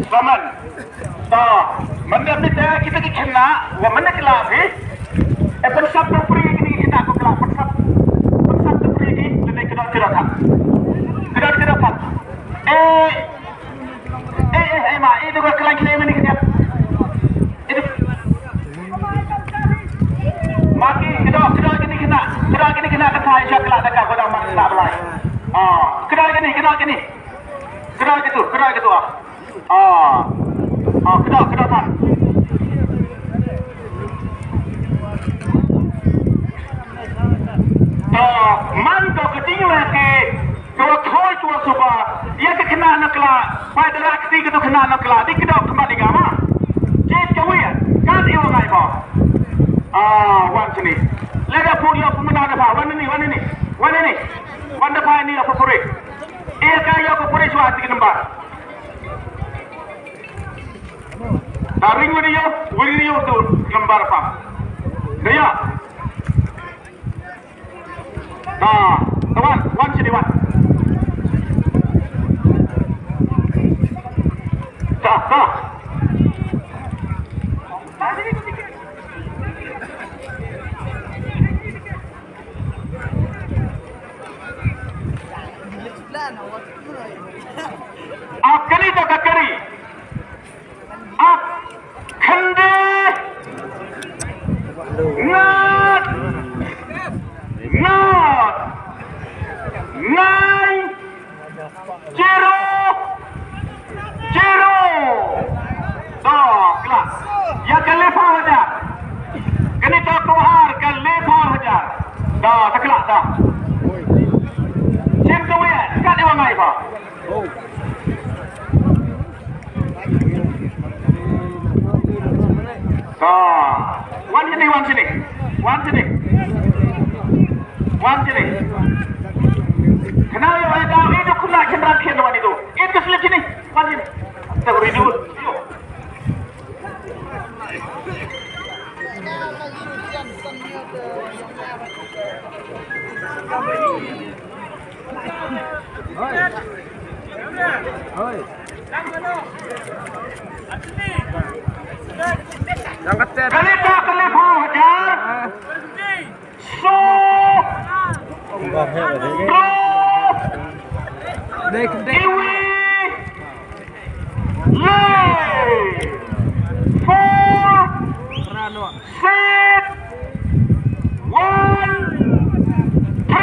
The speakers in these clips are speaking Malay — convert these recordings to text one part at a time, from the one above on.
Selamat. Mana kita kena, mana kelak ni? Pensap tu pergi ni kita aku kelak pensap tu pergi ni, jadi kita tak. Kita tak. Mak, itu kau kelang kelang ni kita. Itu. Maki kita kena kata Aisyah kelak dekat kau dah mak nak belai. Kita gini. Kita gitu ah. Kita tak. Man kau ketinggalan ke kau khoi tua suba ia ke kena nakla pada rakti ke tu kena nakla di kita kembali gama jet kau ya kan ia ngai ba wan sini lega punya pemenang apa wan ini wan apa ini apa puri ia kaya apa puri suatu nombor taring video tu nombor apa dia wan sini wan. Dah. आप करी तो करी आप खंडे not 9 0 kelas ya ke lepas aja kini tak keluar ke lepas aja terkelak dah sim tu ya kat dia wangai pak wan sini kenapa ya kau itu kena cenderang kian itu selip sini wan sini kita beri dulu kali tak kelihatan hajar so Iwi Lay 4 6 1 3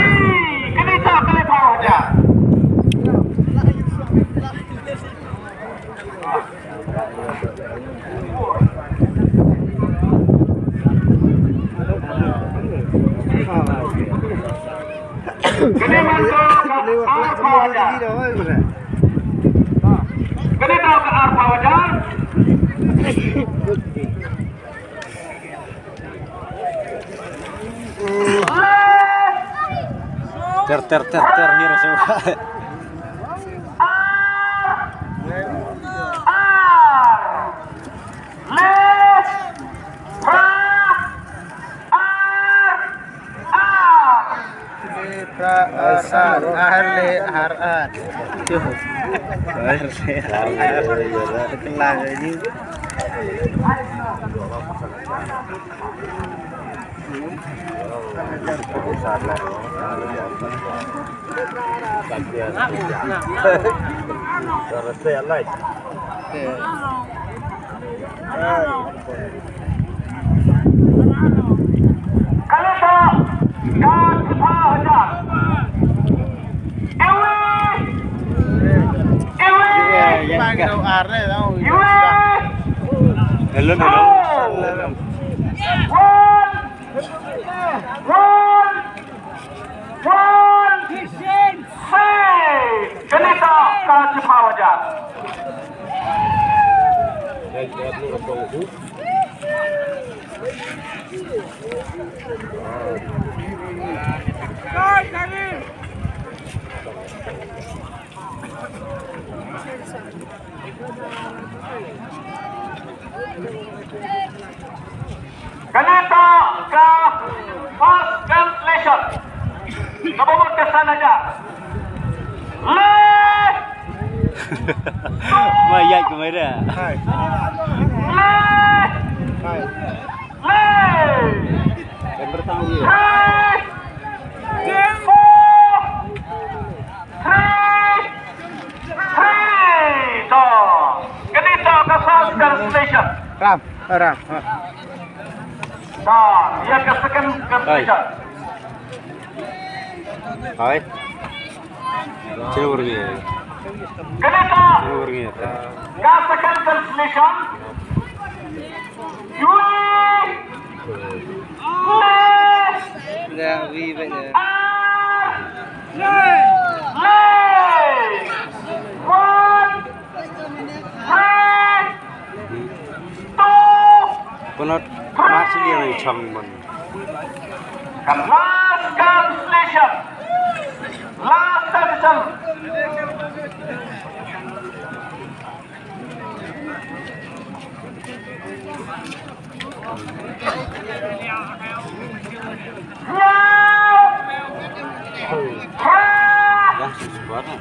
kini tak kelihatan hajar kena masuk ke arpa wajar kena tahu ke arpa wajar ter hero semua Haran. Kelang ini. kalau tak dah 10 hajar Panggil arne tahu. hello kena tak kasih hajar Kenapa ke first translation? Kebobot kesan aja. Mai dạy của mấy đấy. Hai. Hai. Yang pertama dia. Translation. Ram. Ram. Ia ke second translation. Hai. Cina pergi. Kenapa? Cina pergi. Ka second translation. Dah vi banyak. Penat masih dia yang cang man. Last translation. Last translation. Ya, sesuatu.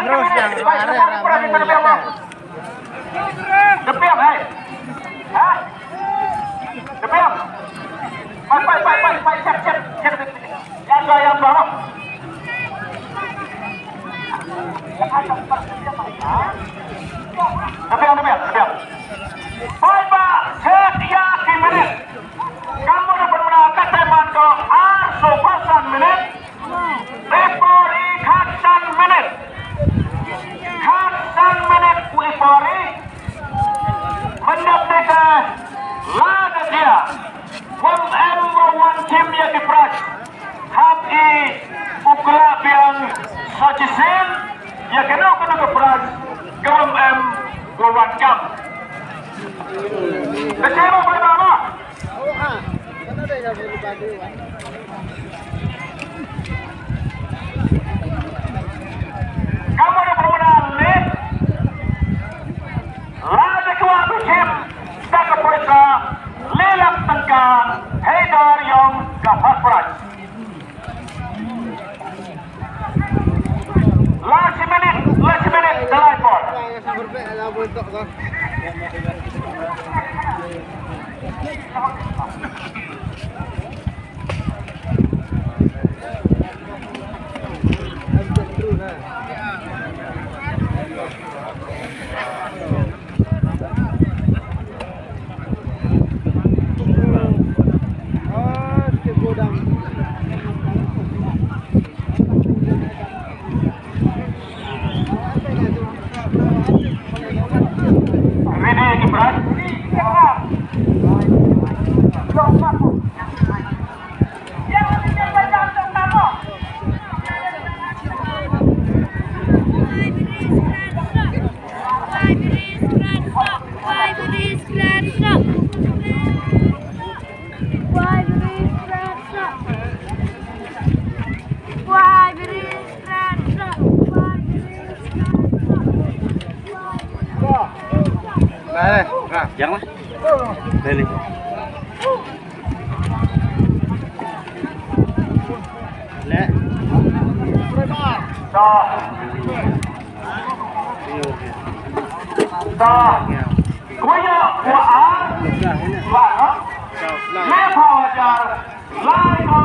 Terus yang ada Depiam, hai. Hah? Depiam. Pai, cep. Yang dua. Depiam. Hai, Pak. Setia menit. Kamu dapat menangkap teman ke Arso pasan menit. Repori khasan menit. Kuipori mendapatkan laga dia. One team yang dipras. Hapi ukulap yang sajisin ya kena kepras KMM One Cup. Kecewa pertama. Kamu ada permenaan ni. Raja Ketua Bishop Saka Persa Lelak Tengkan Haidar yang Gafar Praj. Last minute Dalai Port. Jangan. Beli. Lek. Kuya kuaan. Lepa wajar. Laika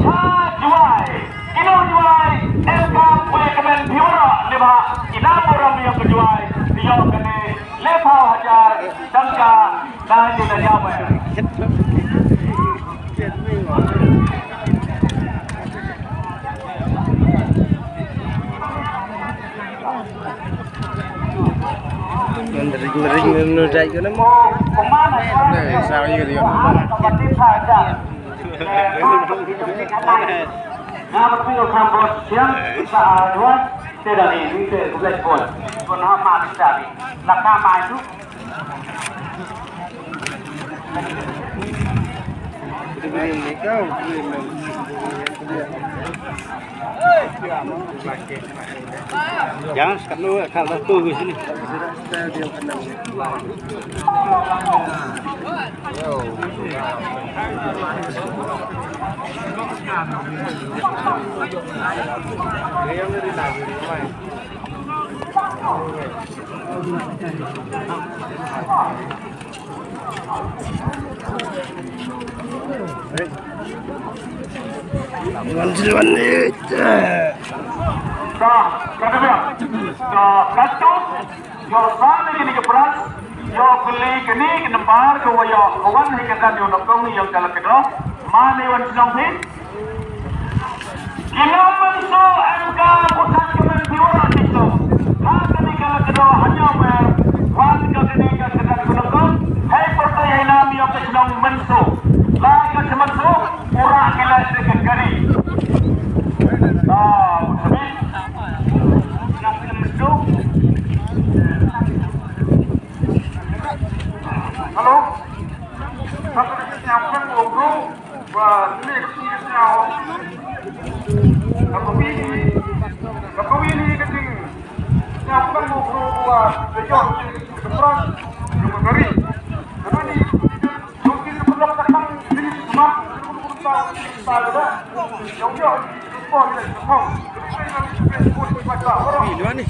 cha juai. Ino juai. Elka kuya kemen biura leba. Inamuram yang kejuai. Dia kene lepa wajar. Dangka dan tidak jamai. Ngering menudai ke nama. Sao như thì Nah, berpikir kampus siang saat dua tidak ini, tidak boleh. คนห้ามาที่จะราคาไม้ทุก Jangan sekat lu kalau tuh di sini. Kata dia, kacau, yo sana ini keberat, yo beli kini kenembar ke yo kawan ni kata yo nongkrong yang kalau kedua, mana yang senang ni? Kilo menso MK pusat kementerian itu, kata ni kalau kedua hanya wan kini kata nongkrong, hai percaya nama yo kesenang menso, lagi kemenso kurang kelas sekali. Halo, satu siapkan guru, ini siapa? Apa ini keting? Siapkan guru buat sejauh depan yang mengeri. Karena ni mungkin perlu datang sini semua guru tahu ada. Yang dia semua dia tahu. Ini mana ni?